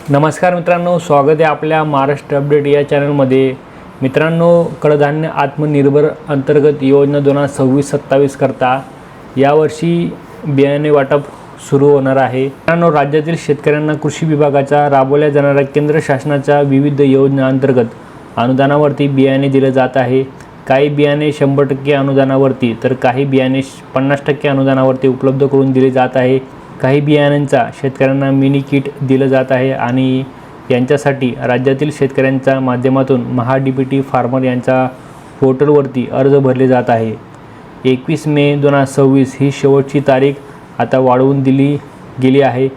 नमस्कार मित्रांनो, स्वागत आहे आपल्या महाराष्ट्र अपडेट या चॅनलमध्ये। मित्रांनो, कडधान्य आत्मनिर्भर अंतर्गत योजना 2026-27 करता यावर्षी बियाणे वाटप सुरू होणार आहे। मित्रांनो, राज्यातील शेतकऱ्यांना कृषी विभागाच्या राबवल्या जाणाऱ्या केंद्र शासनाच्या विविध योजना अंतर्गत अनुदानावरती बियाणे दिले जात आहे। काही बियाणे 100% अनुदानावरती तर काही बियाणे 50% अनुदानावरती उपलब्ध करून दिले जात आहे। काही बियाण्यांचा शेतकऱ्यांना मिनी किट दिलं जात आहे आणि यांच्यासाठी राज्यातील शेतकऱ्यांच्या माध्यमातून महा-डी-बी-टी फार्मर यांच्या पोर्टलवरती अर्ज भरले जात आहे। 21 मे 2026 ही शेवटची तारीख आता वाढवून दिली गेली आहे।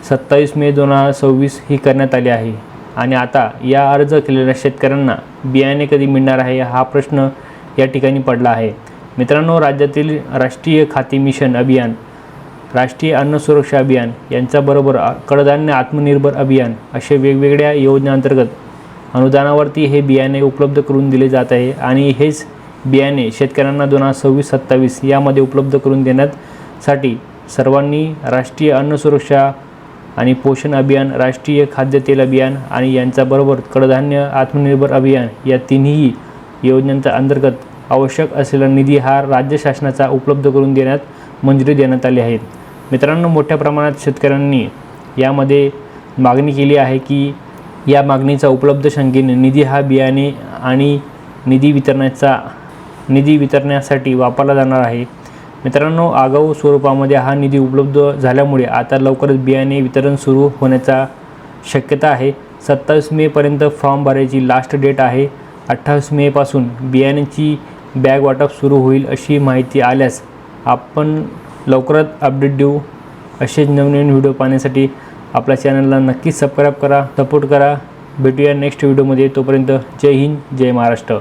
27 मे 2026 ही करण्यात आली आहे आणि आता या अर्ज केलेल्या शेतकऱ्यांना बियाणे कधी मिळणार आहे हा प्रश्न या ठिकाणी पडला आहे। मित्रांनो, राज्यातील राष्ट्रीय खाद्य मिशन अभियान, राष्ट्रीय अन्न सुरक्षा अभियान यांच्याबरोबर कडधान्य आत्मनिर्भर अभियान असे वेगवेगळ्या योजनांतर्गत अनुदानावरती हे बियाणे उपलब्ध करून दिले जात आहे आणि हेच बियाणे शेतकऱ्यांना 2026-27 यामध्ये उपलब्ध करून देण्यासाठी सर्वांनी राष्ट्रीय अन्न सुरक्षा आणि पोषण अभियान, राष्ट्रीय खाद्यतेल अभियान आणि यांच्याबरोबर कडधान्य आत्मनिर्भर अभियान या तिन्ही योजनांच्या अंतर्गत आवश्यक असलेला निधी हा राज्य शासनाचा उपलब्ध करून देण्यात मंजुरी देण्यात आली आहे। मित्रांनो, मोठ्या प्रमाणात शेतकऱ्यांनी यामध्ये मागणी केली आहे की या मागणीचा उपलब्ध संख्येने निधी हा बियाणे आणि निधी वितरणासाठी वापरला जाणार आहे। मित्रांनो, आगाऊ स्वरूपामध्ये हा निधी उपलब्ध झाल्यामुळे आता लवकरच बियाणे वितरण सुरू होण्याचा शक्यता आहे। 27 मे पर्यंत फॉर्म भरायची लास्ट डेट आहे। 28 मे पासून बियाण्यांची बॅग वाटप सुरू होईल अशी माहिती आल्यास आपण लवकरच अपडेट देऊ। असेच नवनवीन व्हिडिओ पाहण्यासाठी आपल्या चॅनलला नक्कीच सबस्क्राईब करा, सपोर्ट करा। भेटूया नेक्स्ट व्हिडिओमध्ये। तोपर्यंत जय हिंद, जय महाराष्ट्र।